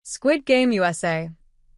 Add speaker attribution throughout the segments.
Speaker 1: Squid Game USA.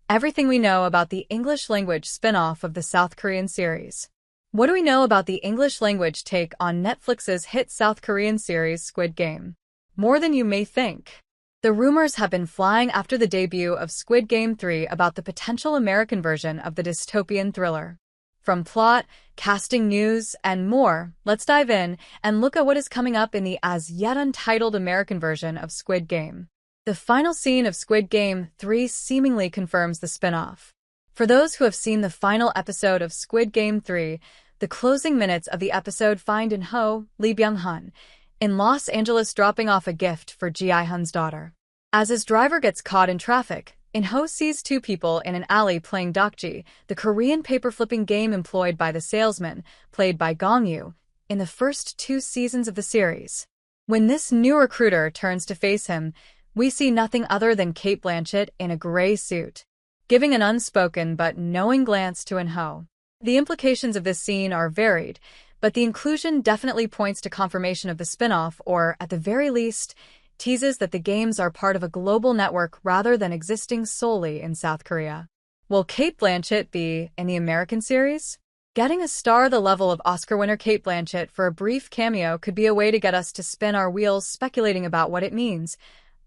Speaker 1: Everything we know about the English language spin-off of the South Korean series. What do we know about the English language take on Netflix's hit South Korean series Squid Game? More than you may think. The rumors have been flying after the debut of Squid Game 3 about the potential American version of the dystopian thriller. From plot, casting news, and more, let's dive in and look at what is coming up in the as-yet untitled American version of Squid Game. The final scene of Squid Game 3 seemingly confirms the spin-off. For those who have seen the final episode of Squid Game 3, the closing minutes of the episode find In-ho, Lee Byung-hun, in Los Angeles dropping off a gift for Ji-hun's daughter. As his driver gets caught in traffic, In-ho sees two people in an alley playing dokji, the Korean paper-flipping game employed by the salesman, played by Gong-yoo, in the first 2 seasons of the series. When this new recruiter turns to face him, we see nothing other than Cate Blanchett in a gray suit, giving an unspoken but knowing glance to In-ho. The implications of this scene are varied, but the inclusion definitely points to confirmation of the spin-off, or, at the very least, teases that the games are part of a global network rather than existing solely in South Korea. Will Cate Blanchett be in the American series? Getting a star the level of Oscar winner Cate Blanchett for a brief cameo could be a way to get us to spin our wheels speculating about what it means.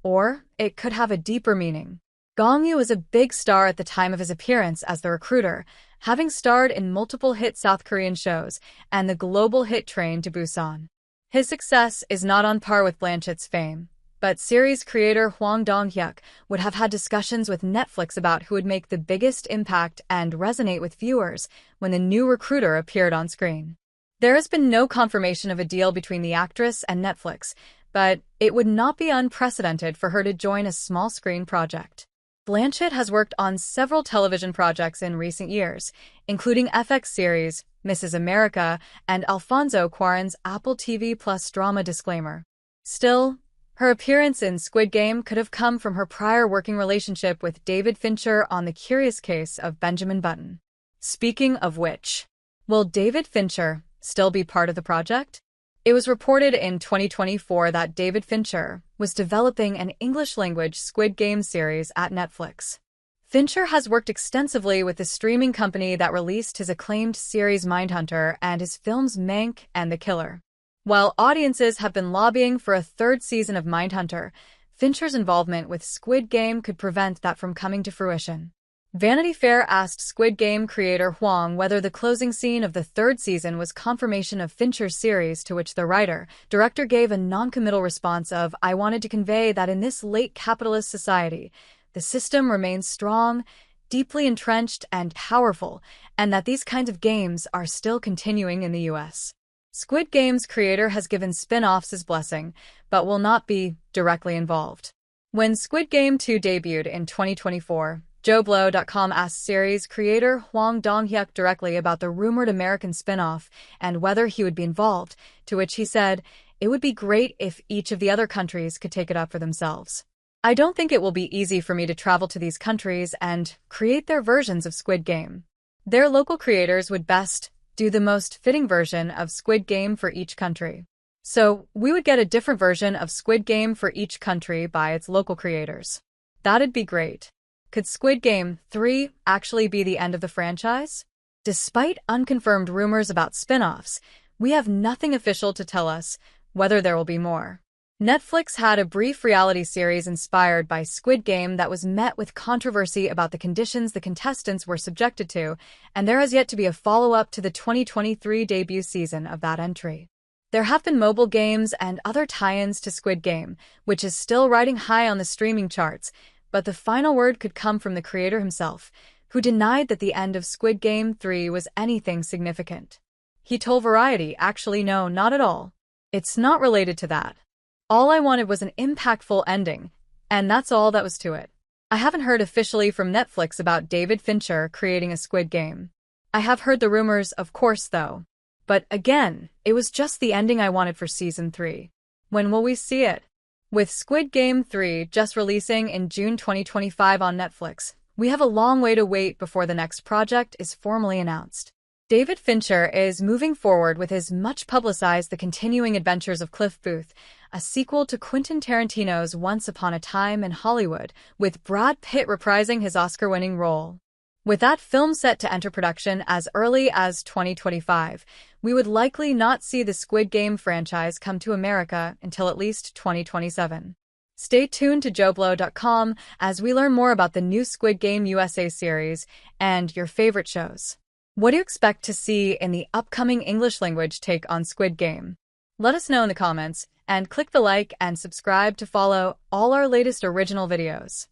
Speaker 1: Or it could have a deeper meaning. Gong-yoo was a big star at the time of his appearance as the recruiter, having starred in multiple hit South Korean shows and the global hit Train to Busan. His success is not on par with Blanchett's fame, but series creator Hwang Dong-hyuk would have had discussions with Netflix about who would make the biggest impact and resonate with viewers when the new recruiter appeared on screen. There has been no confirmation of a deal between the actress and Netflix, but it would not be unprecedented for her to join a small-screen project. Blanchett has worked on several television projects in recent years, including FX series Mrs. America and Alfonso Cuarón's Apple TV Plus drama Disclaimer. Still, her appearance in Squid Game could have come from her prior working relationship with David Fincher on The Curious Case of Benjamin Button. Speaking of which, will David Fincher still be part of the project? It was reported in 2024 that David Fincher was developing an English-language Squid Game series at Netflix. Fincher has worked extensively with the streaming company that released his acclaimed series Mindhunter and his films Mank and The Killer. While audiences have been lobbying for a 3rd season of Mindhunter, Fincher's involvement with Squid Game could prevent that from coming to fruition. Vanity Fair asked Squid Game creator Hwang whether the closing scene of the 3rd season was confirmation of Fincher's series, to which the director gave a non-committal response of, "I wanted to convey that in this late capitalist society, the system remains strong, deeply entrenched, and powerful, and that these kinds of games are still continuing in the US." Squid Game's creator has given spin-offs his blessing, but will not be directly involved. When Squid Game 2 debuted in 2024, JoBlo.com asked series creator Hwang Dong-hyuk directly about the rumored American spin-off and whether he would be involved, to which he said, "It would be great if each of the other countries could take it up for themselves. I don't think it will be easy for me to travel to these countries and create their versions of Squid Game. Their local creators would best do the most fitting version of Squid Game for each country. So we would get a different version of Squid Game for each country by its local creators. That'd be great." Could Squid Game 3 actually be the end of the franchise? Despite unconfirmed rumors about spin-offs, we have nothing official to tell us whether there will be more. Netflix had a brief reality series inspired by Squid Game that was met with controversy about the conditions the contestants were subjected to, and there has yet to be a follow-up to the 2023 debut season of that entry. There have been mobile games and other tie-ins to Squid Game, which is still riding high on the streaming charts, but the final word could come from the creator himself, who denied that the end of Squid Game 3 was anything significant. He told Variety, "Actually, no, not at all. It's not related to that. All I wanted was an impactful ending, and that's all that was to it." I haven't heard officially from Netflix about David Fincher creating a Squid Game. I have heard the rumors, of course, though. But again, it was just the ending I wanted for Season 3. When will we see it? With Squid Game 3 just releasing in June 2025 on Netflix, we have a long way to wait before the next project is formally announced. David Fincher is moving forward with his much-publicized The Continuing Adventures of Cliff Booth, a sequel to Quentin Tarantino's Once Upon a Time in Hollywood, with Brad Pitt reprising his Oscar-winning role. With that film set to enter production as early as 2025, we would likely not see the Squid Game franchise come to America until at least 2027. Stay tuned to JoBlo.com as we learn more about the new Squid Game USA series and your favorite shows. What do you expect to see in the upcoming English language take on Squid Game? Let us know in the comments, and click the like and subscribe to follow all our latest original videos.